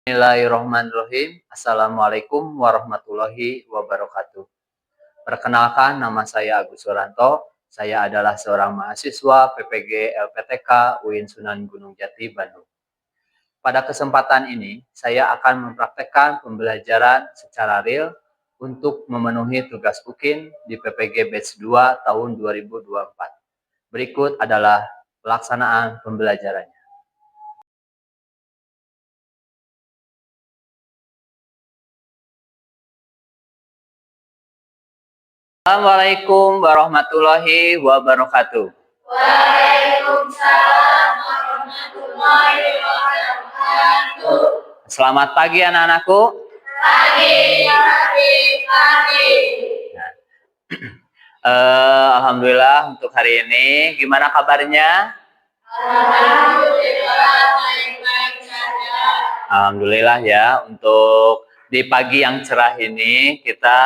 Bismillahirrahmanirrahim. Assalamualaikum warahmatullahi wabarakatuh. Perkenalkan, nama saya Agus Suranto. Saya adalah seorang mahasiswa PPG LPTK UIN Sunan Gunung Jati, Bandung. Pada kesempatan ini, saya akan mempraktekkan pembelajaran secara real untuk memenuhi tugas UKIN di PPG Batch 2 tahun 2024. Berikut adalah pelaksanaan pembelajarannya. Assalamualaikum warahmatullahi wabarakatuh. Waalaikumsalam warahmatullahi wabarakatuh. Selamat pagi anak-anakku. Pagi. Alhamdulillah untuk hari ini. Gimana kabarnya? Alhamdulillah baik-baik saja. Alhamdulillah ya. Untuk di pagi yang cerah ini kita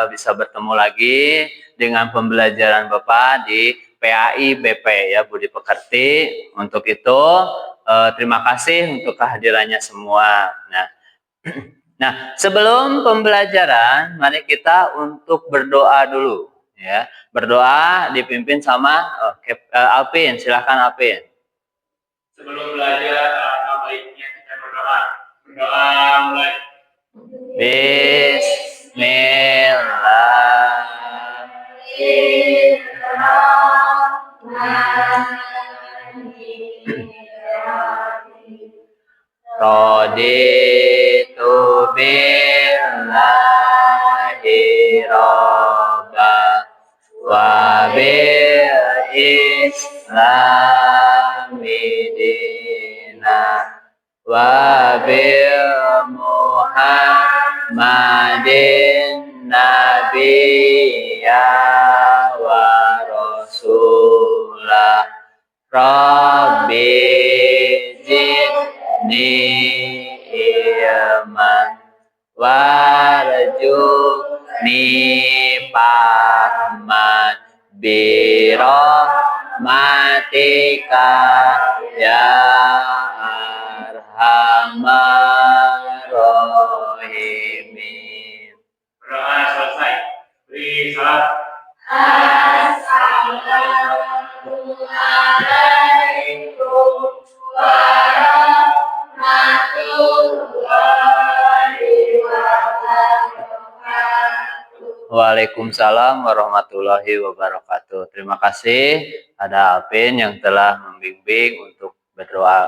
bisa bertemu lagi dengan pembelajaran Bapak di PAI BP ya, Budi Pekerti. Untuk itu terima kasih untuk kehadirannya semua. Nah, sebelum pembelajaran, mari kita untuk berdoa dulu ya. Berdoa dipimpin sama Alpin. Silakan Alpin. Sebelum belajar, baiknya kita berdoa. Berdoa mulai. Bismillahirrahmanirrahim. Raditu billahi robba wa bil islami dina wa bil muhammadin nabiyya wa rasulah rabbi zidni ilman warjuni fahman birahmatika ya arhamar rahimin. Berdoa selesai. Beri salam. Assalamualaikum warahmatullahi wabarakatuh. Waalaikumsalam warahmatullahi wabarakatuh. Terima kasih ada Alvin yang telah membimbing untuk berdoa.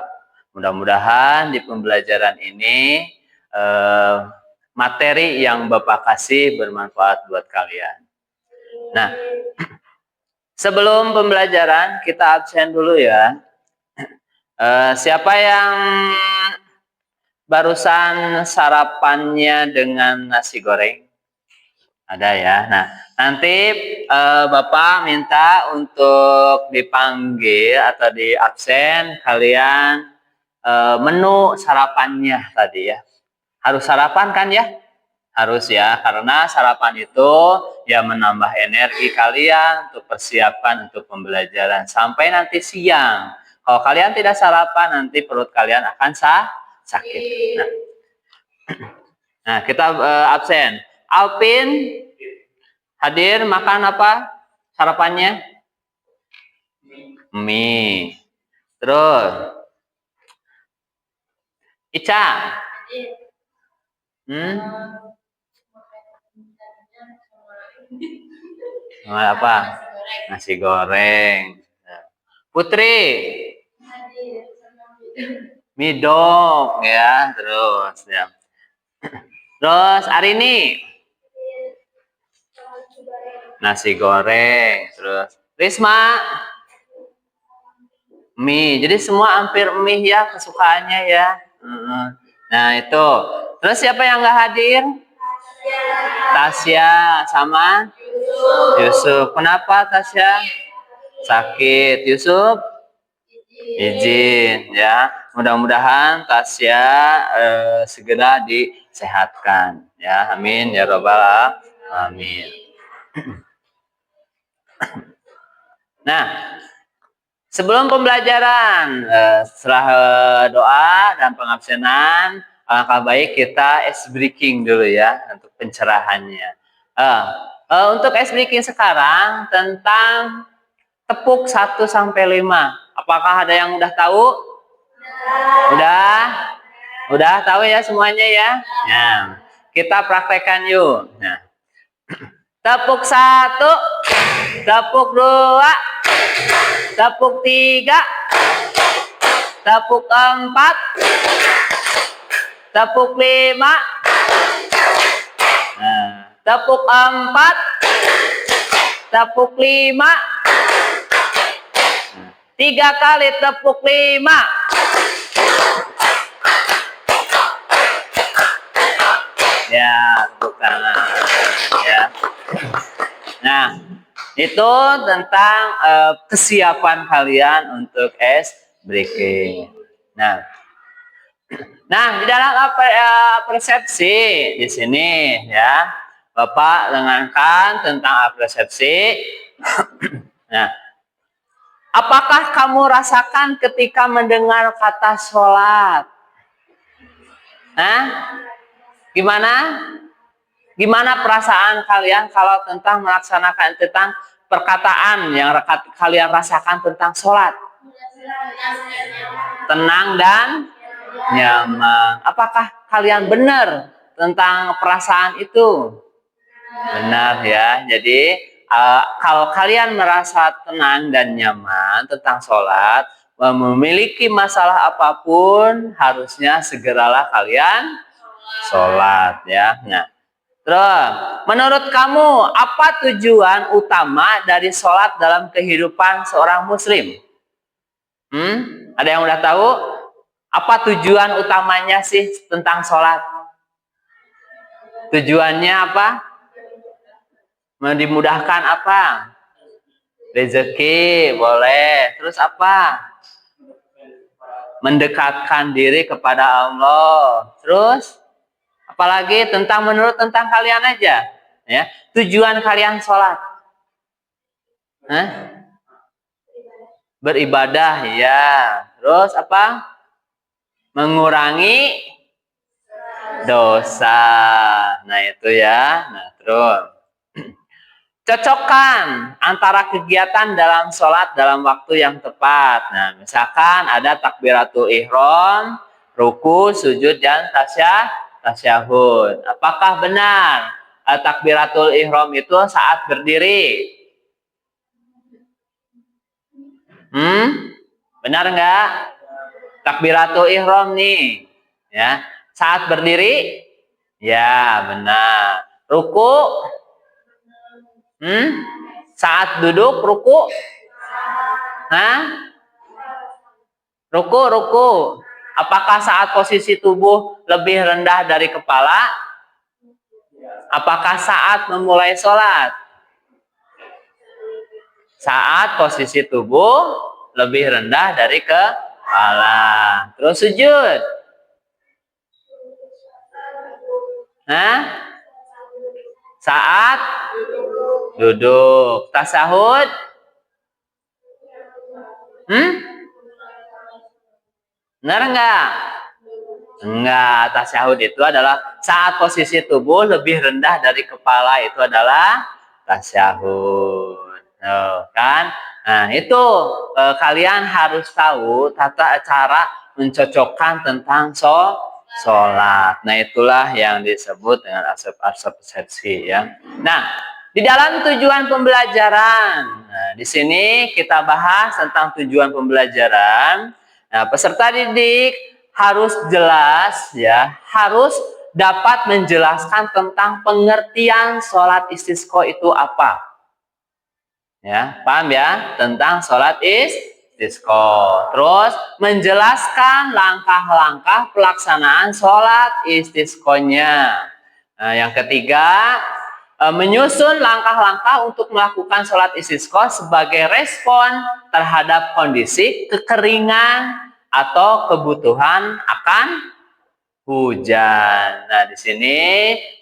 Mudah-mudahan di pembelajaran ini materi yang Bapak kasih bermanfaat buat kalian. Nah, sebelum pembelajaran kita absen dulu ya. Siapa yang barusan sarapannya dengan nasi goreng? Ada ya. Nah, nanti Bapak minta untuk dipanggil atau di absen kalian menu sarapannya tadi ya. Harus sarapan kan ya? Harus ya, karena sarapan itu ya menambah energi kalian untuk persiapan untuk pembelajaran sampai nanti siang. Kalau kalian tidak sarapan, nanti perut kalian akan sakit. Nah kita absen. Alpin hadir, makan apa sarapannya? Mie. Terus Ica. Apa? Nasi goreng. Putri. Midok ya, terus ya. Terus Arini. Nasi goreng, terus Risma. Mie. Jadi semua hampir mie ya kesukaannya ya. Nah itu. Terus siapa yang nggak hadir? Tasya sama Yusuf. Kenapa Tasya? Sakit. Yusuf? Izin ya. Mudah-mudahan Tasya segera disehatkan ya. Amin ya robbal alamin. Nah, sebelum pembelajaran, setelah doa dan pengabsenan, alangkah baik kita ice breaking dulu ya untuk pencerahannya. Untuk ice breaking sekarang tentang tepuk 1 sampai 5. Apakah ada yang udah tahu? Udah tahu ya semuanya ya? Nah, kita praktekkan yuk. Nah, tepuk 1, tepuk 2, tepuk 3, tepuk 4, tepuk 5, tepuk 4, tepuk 5, 3 kali tepuk 5. Ya, tepuk tangan ya. Nah, itu tentang kesiapan kalian untuk ice breaking. Nah, di dalam persepsi di sini ya, Bapak dengarkan tentang persepsi. Nah, apakah kamu rasakan ketika mendengar kata sholat? Gimana perasaan kalian kalau tentang melaksanakan tentang perkataan yang kalian rasakan tentang sholat? Tenang dan nyaman. Apakah kalian benar tentang perasaan itu? Benar ya. Jadi kalau kalian merasa tenang dan nyaman tentang sholat, memiliki masalah apapun, harusnya segeralah kalian sholat ya. Nah, terus menurut kamu apa tujuan utama dari sholat dalam kehidupan seorang muslim? Ada yang udah tahu? Apa tujuan utamanya sih tentang sholat? Tujuannya apa? Dimudahkan apa? Rezeki, boleh. Terus apa? Mendekatkan diri kepada Allah. Terus apalagi menurut kalian aja ya. Tujuan kalian sholat? Beribadah ya. Terus apa? Mengurangi dosa. Nah, itu ya. Nah, terus cocokkan antara kegiatan dalam sholat dalam waktu yang tepat. Nah, misalkan ada takbiratul ihram, ruku, sujud, dan tasyahud. Apakah benar takbiratul ihram itu saat berdiri? Benar nggak? Takbiratul ihram nih, ya. Saat berdiri? Ya, benar. Ruku? Saat duduk ruku? Ruku. Apakah saat posisi tubuh lebih rendah dari kepala? Apakah saat memulai sholat? Saat posisi tubuh lebih rendah dari kepala. Terus sujud? Saat duduk. Tasyahud? Benar enggak? Enggak. Tasyahud itu adalah saat posisi tubuh lebih rendah dari kepala, itu adalah tasyahud. Kan? Nah, itu kalian harus tahu tata cara mencocokkan tentang sholat. Nah, itulah yang disebut dengan persepsi ya. Nah, di dalam tujuan pembelajaran, di sini kita bahas tentang tujuan pembelajaran. Nah, peserta didik harus jelas ya, harus dapat menjelaskan tentang pengertian sholat istisqa itu apa. Ya, paham ya tentang sholat istisqa. Terus menjelaskan langkah-langkah pelaksanaan sholat istisqanya. Nah, yang ketiga, menyusun langkah-langkah untuk melakukan sholat istisqa sebagai respon terhadap kondisi kekeringan atau kebutuhan akan hujan. Nah, di sini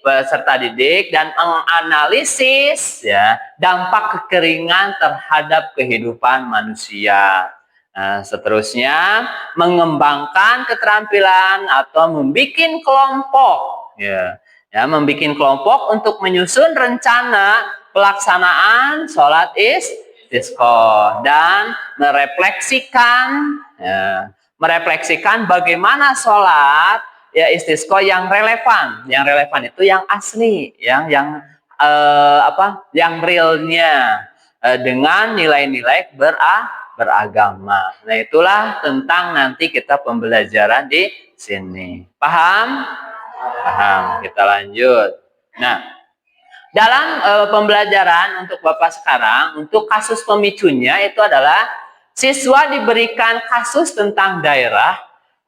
peserta didik dan menganalisis ya dampak kekeringan terhadap kehidupan manusia. Nah, seterusnya mengembangkan keterampilan atau membuat kelompok, ya, membuat kelompok untuk menyusun rencana pelaksanaan sholat istisqa dan merefleksikan bagaimana sholat ya istisqa yang relevan. Yang relevan itu yang asli, yang realnya dengan nilai-nilai beragama. Nah, itulah tentang nanti kita pembelajaran di sini. Paham? Paham. Kita lanjut. Nah, dalam pembelajaran untuk Bapak sekarang, untuk kasus pemicunya itu adalah siswa diberikan kasus tentang daerah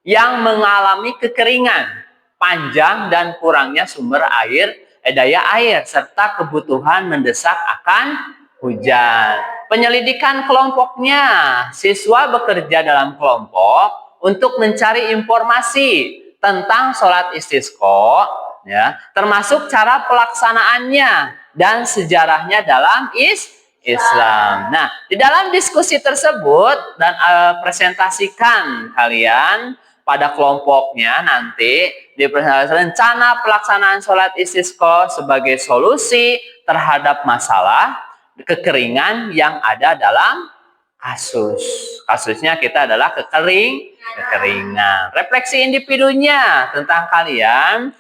yang mengalami kekeringan, panjang dan kurangnya sumber daya air, serta kebutuhan mendesak akan hujan. Penyelidikan kelompoknya, siswa bekerja dalam kelompok untuk mencari informasi tentang sholat istisqa, ya, termasuk cara pelaksanaannya dan sejarahnya dalam Islam. Nah, di dalam diskusi tersebut dan presentasikan kalian pada kelompoknya nanti di rencana pelaksanaan sholat istisqa sebagai solusi terhadap masalah kekeringan yang ada dalam kasus. Kasusnya kita adalah kekeringan. Refleksi individunya tentang kalian,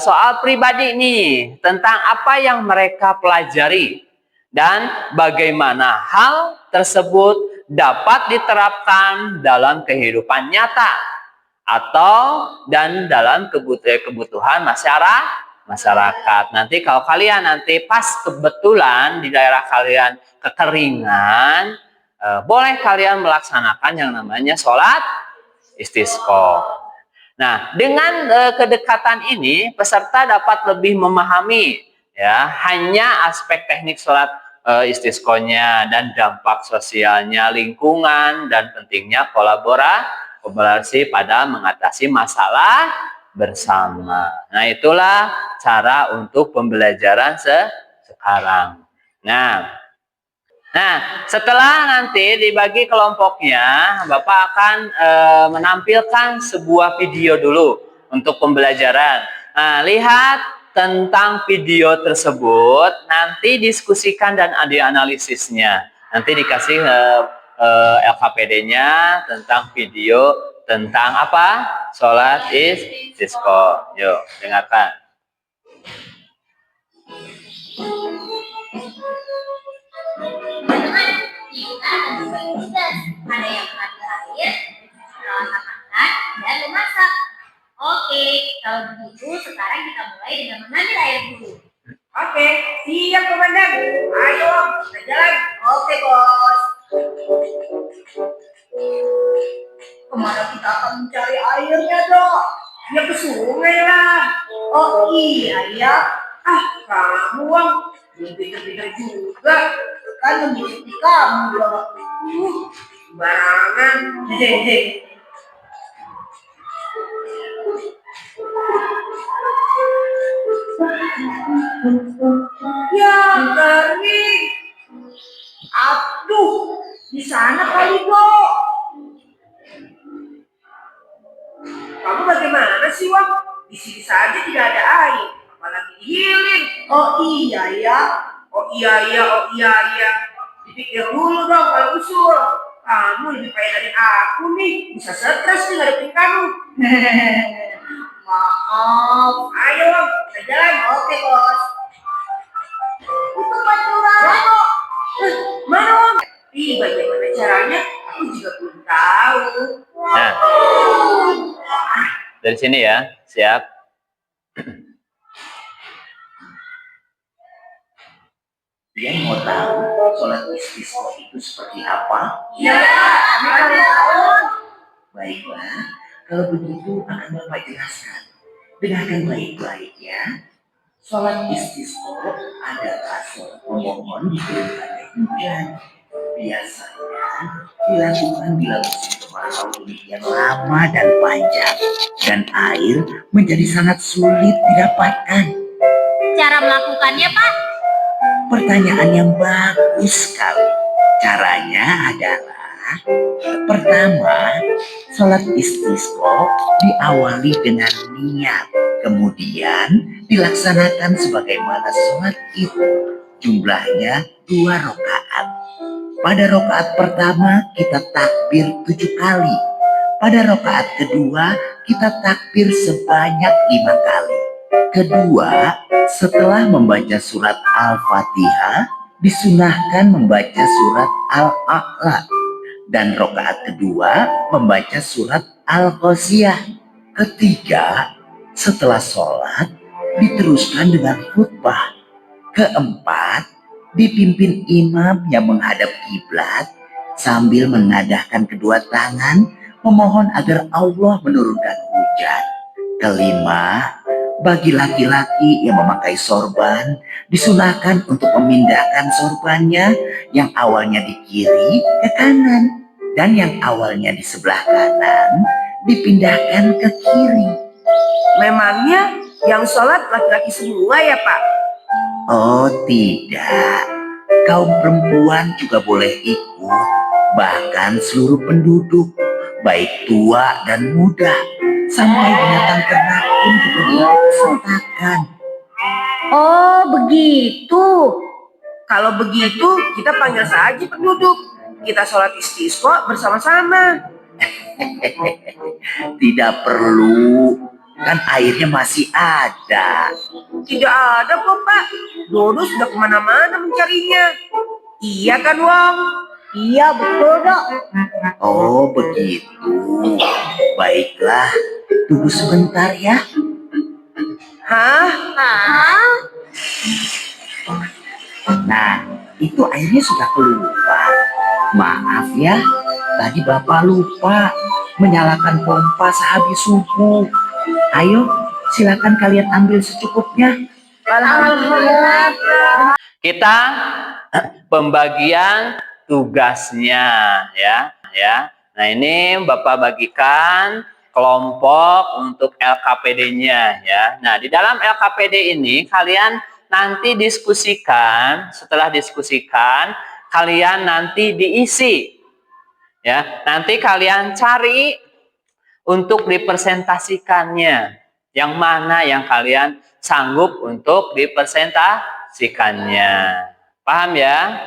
soal pribadi nih, tentang apa yang mereka pelajari dan bagaimana hal tersebut dapat diterapkan dalam kehidupan nyata atau dan dalam kebutuhan masyarakat. Nanti kalau kalian nanti pas kebetulan di daerah kalian kekeringan, boleh kalian melaksanakan yang namanya sholat istisqa. Nah, dengan kedekatan ini peserta dapat lebih memahami ya hanya aspek teknik sholat istisqonya dan dampak sosialnya, lingkungan, dan pentingnya kolaborasi pada mengatasi masalah bersama. Nah, itulah cara untuk pembelajaran sekarang. Nah, setelah nanti dibagi kelompoknya, Bapak akan menampilkan sebuah video dulu untuk pembelajaran. Nah, lihat tentang video tersebut, nanti diskusikan dan dianalisisnya. Nanti dikasih LKPD-nya tentang video tentang apa? Sholat istisqa. Yuk, dengarkan. Teman-teman, kita ada dua tugas. Ada yang mengambil air, makan, dan memasak. Oke, kalau begitu sekarang kita mulai dengan mengambil air dulu. Oke, siap komandan. Ayo, kita jalan. Oke, bos. Kemana kita akan mencari airnya, Dok? Ya ke sungai lah. Oh iya ya. Kamu, Bang. Belum pinter-pinter juga. Kan mengikuti kamu, Dok. Barangan. Hehehe. Ya, kering. Aduh, di sana kali, Dok. Kamu bagaimana sih, Wang? Di sini saja tidak ada air, apalagi di hilir. Oh iya ya. Oh iya. Dipikir dulu dong kalau usul. Kamu lebih payah dari aku nih. Bisa stres nih ngadepin kamu. Maaf. Ayo, Wang, kita jalan. Oke, bos. Itu pancuran. Mana, Wang? Bagaimana caranya? Aku juga belum tahu. Nah, dari sini ya, siap. Kalian mau tahu sholat istisqa itu seperti apa? Ya, kami tahu. Baiklah, kalau begitu akan Bapak jelaskan. Dengarkan baik-baik ya. Sholat istisqa adalah sholat memohon diturunkannya hujan. Biasanya dilakukan bila musim kemarau demikian lama dan panjang, dan air menjadi sangat sulit didapatkan. Cara melakukannya, Pak? Pertanyaan yang bagus sekali. Caranya adalah Pertama, sholat istisqa diawali dengan niat, kemudian dilaksanakan sebagaimana sholat id. Jumlahnya 2 rakaat. Pada rakaat pertama kita takbir 7 kali. Pada rakaat kedua kita takbir sebanyak 5 kali. Kedua, setelah membaca surat Al-Fatihah, disunahkan membaca surat Al-A'la. Dan rakaat kedua membaca surat Al-Ghasyiyah. Ketiga, setelah sholat diteruskan dengan khutbah. Keempat, dipimpin imam yang menghadap kiblat sambil mengadahkan kedua tangan memohon agar Allah menurunkan hujan. Kelima, bagi laki-laki yang memakai sorban disunahkan untuk memindahkan sorbannya yang awalnya di kiri ke kanan dan yang awalnya di sebelah kanan dipindahkan ke kiri. Memangnya yang sholat laki-laki semua ya Pak? Oh tidak, kaum perempuan juga boleh ikut, bahkan seluruh penduduk, baik tua dan muda, sampai binatang ternak pun juga disertakan. Oh, begitu. Kalau begitu kita panggil saja penduduk. Kita sholat istisqa bersama-sama. Tidak perlu, kan airnya masih ada. Tidak ada kok Pak. Dodo sudah kemana-mana mencarinya. Iya kan Wong? Iya, betul, Dok. Oh begitu, baiklah, tunggu sebentar ya. Hah? Ah, Nah, itu airnya sudah keluar. Maaf ya, tadi Bapak lupa menyalakan pompa sehabis subuh. Ayo, silakan kalian ambil secukupnya. Alhamdulillah. Kita pembagian tugasnya ya. Nah, ini Bapak bagikan kelompok untuk LKPD-nya ya. Nah, di dalam LKPD ini kalian nanti diskusikan, setelah diskusikan kalian nanti diisi ya. Nanti kalian cari untuk dipresentasikannya. Yang mana yang kalian sanggup untuk dipresentasikannya. Paham ya?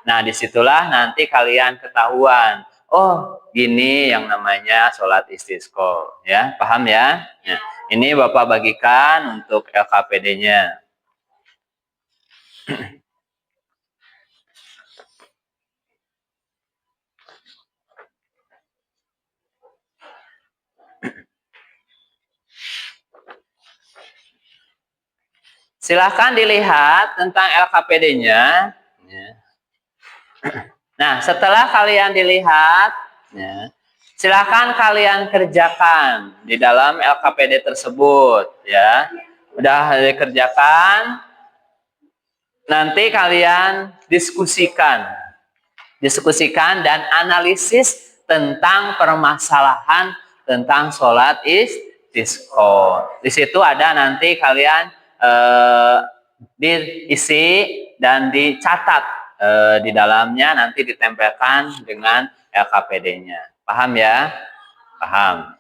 Nah, disitulah nanti kalian ketahuan. Oh, gini yang namanya sholat istisqa. Ya, paham ya? Nah, ini Bapak bagikan untuk LKPD-nya. Silahkan dilihat tentang LKPD-nya. Nah, setelah kalian dilihat, silahkan kalian kerjakan di dalam LKPD tersebut. Ya, udah dikerjakan, nanti kalian diskusikan dan analisis tentang permasalahan tentang sholat istisqa. Di situ ada nanti kalian diisi dan dicatat di dalamnya, nanti ditempelkan dengan LKPD-nya. Paham ya? Paham.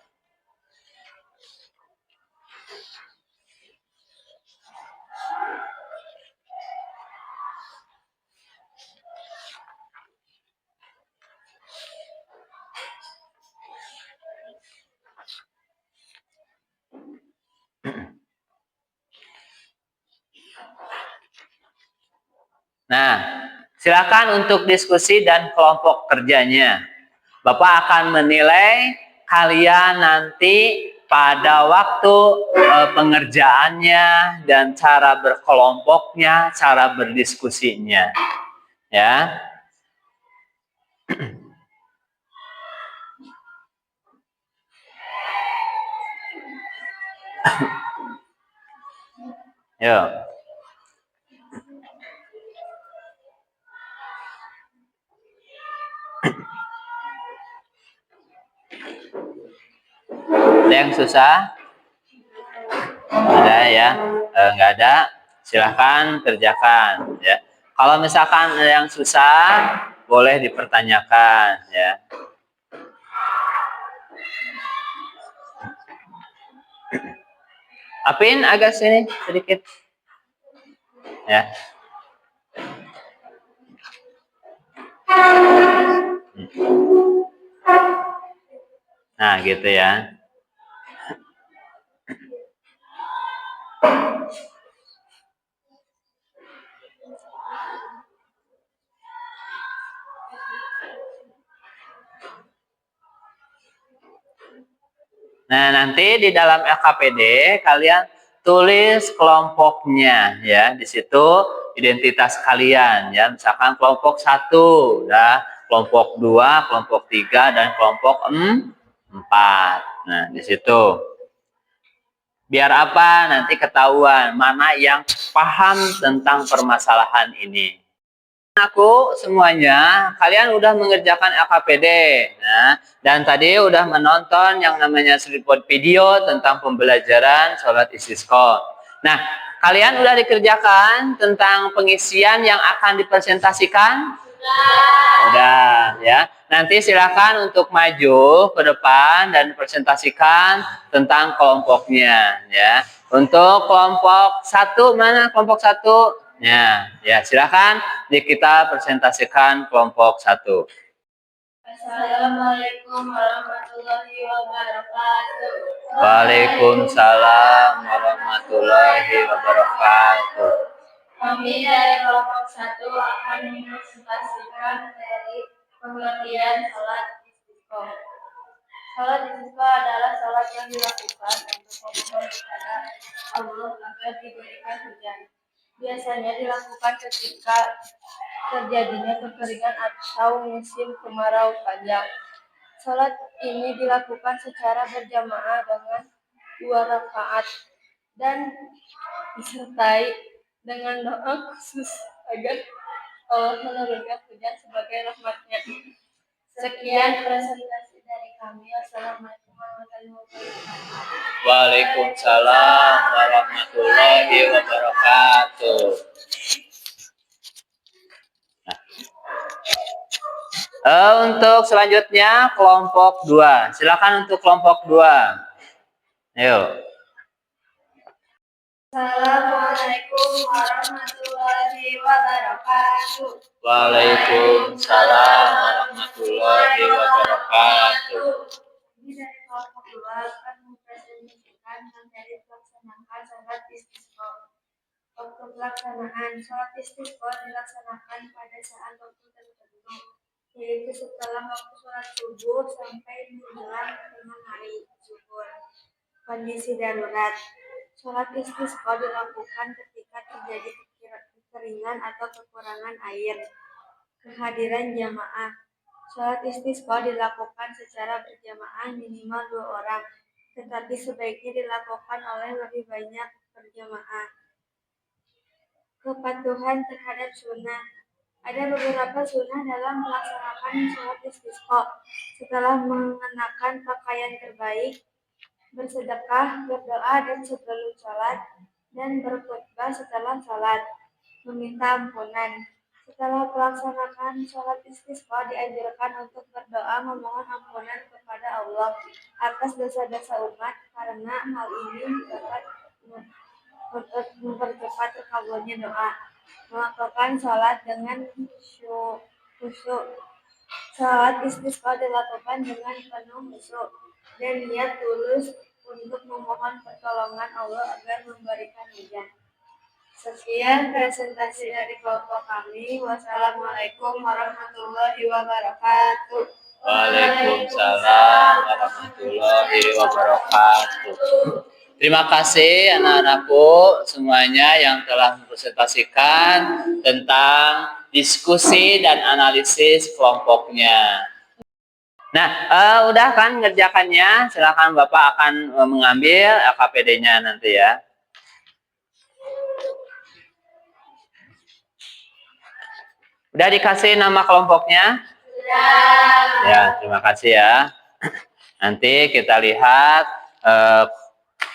Nah, silakan untuk diskusi dan kelompok kerjanya. Bapak akan menilai kalian nanti pada waktu pengerjaannya dan cara berkelompoknya, cara berdiskusinya. Ya. Yuk. Ada yang susah? Ada ya? Nggak ada? Silahkan kerjakan ya. Kalau misalkan ada yang susah, boleh dipertanyakan ya. Apin agak sini sedikit. Ya. Nah, gitu ya. Nah, nanti di dalam LKPD kalian tulis kelompoknya ya. Di situ identitas kalian ya. Misalkan kelompok 1, ya, kelompok 2, kelompok 3 dan kelompok 4. Nah, di situ. Biar apa? Nanti ketahuan mana yang paham tentang permasalahan ini. Aku semuanya, kalian udah mengerjakan LKPD. Nah, dan tadi udah menonton yang namanya slipboard video tentang pembelajaran sholat istisqa. Nah, kalian udah dikerjakan tentang pengisian yang akan dipresentasikan? Udah, ya. Nanti silakan untuk maju ke depan dan presentasikan tentang kelompoknya, ya. Untuk kelompok 1, mana kelompok 1? Ya, silakan kita presentasikan kelompok 1. Assalamualaikum warahmatullahi wabarakatuh. Waalaikumsalam warahmatullahi wabarakatuh. Kami dari kelompok 1 akan mempresentasikan dari pengertian sholat istisqa. Sholat istisqa adalah sholat yang dilakukan untuk memohon kepada Allah agar diberikan hujan. Biasanya dilakukan ketika terjadinya kekeringan atau musim kemarau panjang. Sholat ini dilakukan secara berjamaah dengan 2 rakaat dan disertai dengan doa khusus agar Allah menurunkan hujan sebagai rahmatnya. Sekian presentasi dari kami. Wassalamualaikum warahmatullahi wabarakatuh. Waalaikumsalam warahmatullahi wabarakatuh. Untuk selanjutnya kelompok 2. Silakan untuk kelompok 2. Ayo. Assalamualaikum warahmatullahi wabarakatuh. Waalaikumsalam warahmatullahi wabarakatuh. Ini dari kelompok 2 akan mempresentasikan materi pelaksanaan sholat istisqa. Waktu pelaksanaan sholat istisqa dilaksanakan pada saat waktu tertentu, yaitu setelah waktu sholat subuh sampai menjelang tengah hari zuhur. Kondisi darurat. Sholat istisqa dilakukan ketika terjadi kekeringan atau kekurangan air. Kehadiran jamaah. Sholat istisqa dilakukan secara berjamaah minimal 2 orang, tetapi sebaiknya dilakukan oleh lebih banyak berjamaah. Kepatuhan terhadap sunnah. Ada beberapa sunnah dalam melaksanakan sholat istisqa. Setelah mengenakan pakaian terbaik, bersedekah, berdoa dan sebelum sholat, dan berkhutbah setelah sholat, meminta ampunan. Setelah melaksanakan sholat istisqa, dianjurkan untuk berdoa memohon ampunan kepada Allah atas dosa-dosa umat, karena hal ini dapat mempercepat terkabulnya doa. Melakukan sholat dengan khusyuk. Sholat istisqa dilakukan dengan penuh khusyuk dan niat tulus untuk memohon pertolongan Allah agar memberikan hujan. Sekian presentasi dari kelompok kami. Wassalamualaikum warahmatullahi wabarakatuh. Waalaikumsalam warahmatullahi wabarakatuh. Terima kasih anak-anakku semuanya yang telah mempresentasikan tentang diskusi dan analisis kelompoknya. Nah, udah kan ngerjakannya? Silakan Bapak akan mengambil LKPD-nya nanti ya. Udah dikasih nama kelompoknya? Ya, terima kasih ya. Nanti kita lihat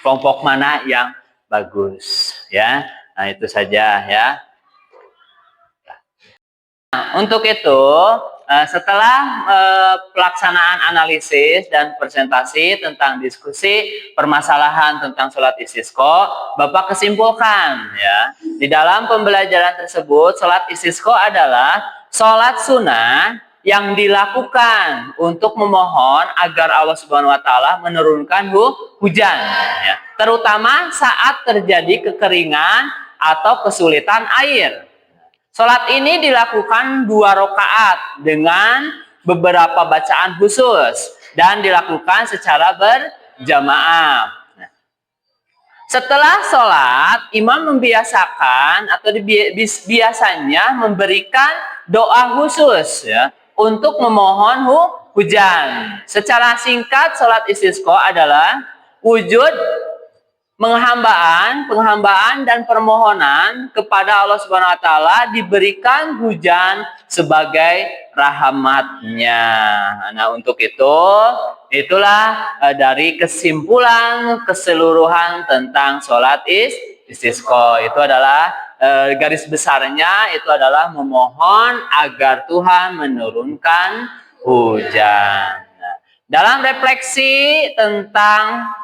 kelompok mana yang bagus ya. Nah, itu saja ya. Nah, Nah, untuk itu setelah pelaksanaan analisis dan presentasi tentang diskusi permasalahan tentang sholat istisqa, Bapak kesimpulkan ya, di dalam pembelajaran tersebut sholat istisqa adalah sholat sunnah yang dilakukan untuk memohon agar Allah Subhanahu wa taala menurunkan hujan ya, terutama saat terjadi kekeringan atau kesulitan air. Sholat ini dilakukan 2 rakaat dengan beberapa bacaan khusus dan dilakukan secara berjamaah. Setelah sholat, imam membiasakan atau biasanya memberikan doa khusus ya, untuk memohon hujan. Secara singkat, sholat istisqa adalah wujud penghambaan dan permohonan kepada Allah Subhanahu wa taala diberikan hujan sebagai rahmatnya. Nah, untuk itulah dari kesimpulan keseluruhan tentang sholat istisqa. Itu adalah garis besarnya itu adalah memohon agar Tuhan menurunkan hujan. Nah, dalam refleksi tentang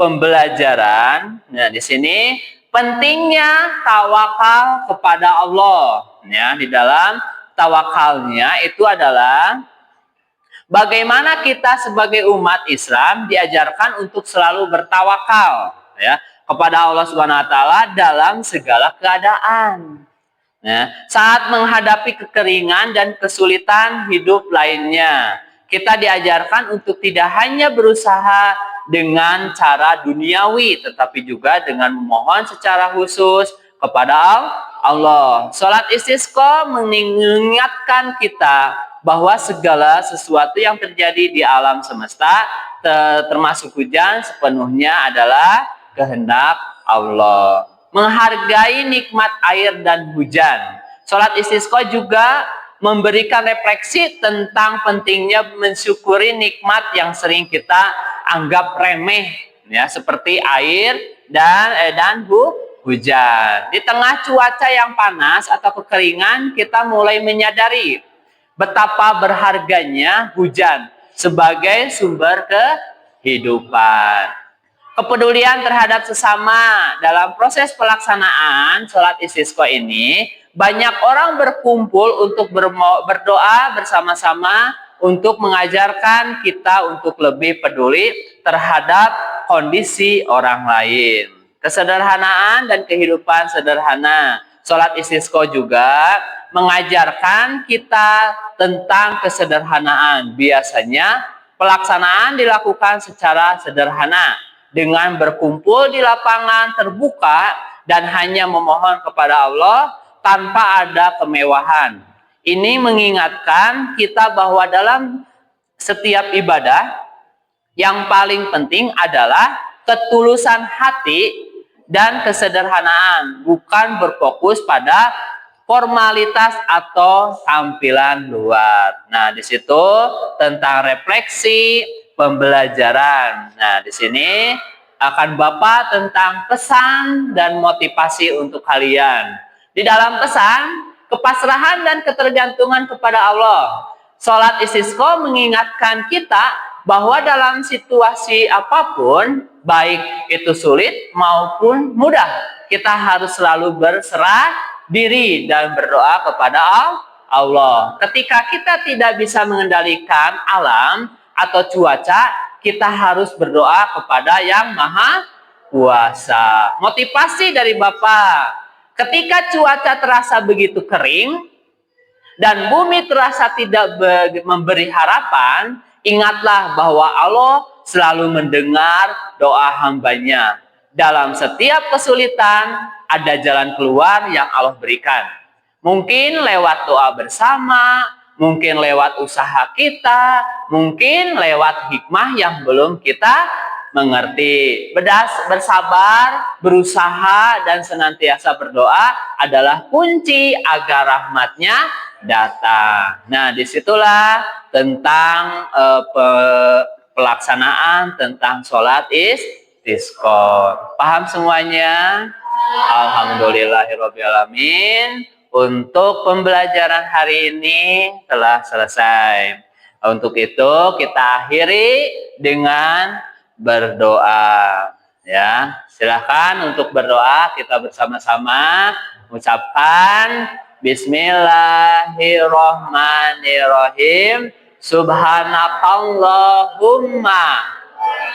pembelajaran, nah di sini pentingnya tawakal kepada Allah. Ya, di dalam tawakalnya itu adalah bagaimana kita sebagai umat Islam diajarkan untuk selalu bertawakal ya kepada Allah Subhanahu wa taala dalam segala keadaan. Ya, saat menghadapi kekeringan dan kesulitan hidup lainnya, kita diajarkan untuk tidak hanya berusaha dengan cara duniawi, tetapi juga dengan memohon secara khusus kepada Allah. Sholat istisqa mengingatkan kita bahwa segala sesuatu yang terjadi di alam semesta, termasuk hujan, sepenuhnya adalah kehendak Allah. Menghargai nikmat air dan hujan. Sholat istisqa juga memberikan refleksi tentang pentingnya mensyukuri nikmat yang sering kita anggap remeh ya, seperti air dan hujan. Di tengah cuaca yang panas atau kekeringan, kita mulai menyadari betapa berharganya hujan sebagai sumber kehidupan. Kepedulian terhadap sesama dalam proses pelaksanaan sholat istisqa ini, banyak orang berkumpul untuk berdoa bersama-sama untuk mengajarkan kita untuk lebih peduli terhadap kondisi orang lain. Kesederhanaan dan kehidupan sederhana. Sholat istisqa juga mengajarkan kita tentang kesederhanaan. Biasanya pelaksanaan dilakukan secara sederhana dengan berkumpul di lapangan terbuka dan hanya memohon kepada Allah tanpa ada kemewahan. Ini mengingatkan kita bahwa dalam setiap ibadah yang paling penting adalah ketulusan hati dan kesederhanaan, bukan berfokus pada formalitas atau tampilan luar. Nah, di situ tentang refleksi pembelajaran. Nah, di sini akan Bapak tentang pesan dan motivasi untuk kalian. Di dalam pesan, kepasrahan dan ketergantungan kepada Allah. Sholat istisqa mengingatkan kita bahwa dalam situasi apapun, baik itu sulit maupun mudah, kita harus selalu berserah diri dan berdoa kepada Allah. Ketika kita tidak bisa mengendalikan alam atau cuaca, kita harus berdoa kepada Yang Maha Kuasa. Motivasi dari Bapak, ketika cuaca terasa begitu kering dan bumi terasa tidak memberi harapan, ingatlah bahwa Allah selalu mendengar doa hambanya. Dalam setiap kesulitan, ada jalan keluar yang Allah berikan. Mungkin lewat doa bersama, mungkin lewat usaha kita, mungkin lewat hikmah yang belum kita mengerti. Bersabar, berusaha, dan senantiasa berdoa adalah kunci agar rahmatnya datang. Nah, disitulah tentang pelaksanaan tentang sholat istisqa. Paham semuanya? Alhamdulillahirrabbilalamin. untuk pembelajaran hari ini telah selesai. Untuk itu kita akhiri dengan berdoa. Ya, silakan untuk berdoa, kita bersama-sama mengucapkan Bismillahirrahmanirrahim. Subhanakallahumma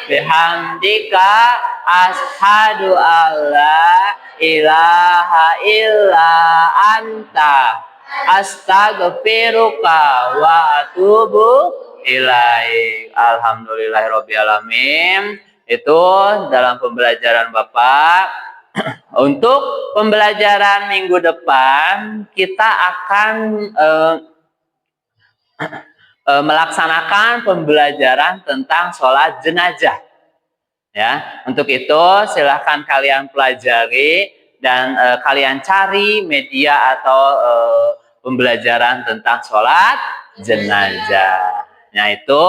bihamdika ashadu alla ilaha illa anta astaghfiruka wa atubu ilaik. Alhamdulillahirabbil alamin. Itu dalam pembelajaran Bapak. Untuk pembelajaran minggu depan kita akan melaksanakan pembelajaran tentang sholat jenazah. Ya, untuk itu silahkan kalian pelajari dan kalian cari media atau pembelajaran tentang sholat jenazah. Nah, itu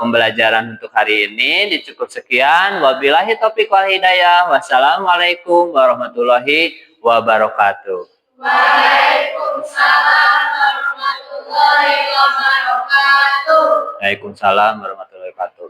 pembelajaran untuk hari ini dicukup sekian. Wabillahi taufiq wal hidayah. Wassalamualaikum warahmatullahi wabarakatuh. Waalaikumsalam warahmatullahi wabarakatuh. Waalaikumsalam warahmatullahi wabarakatuh.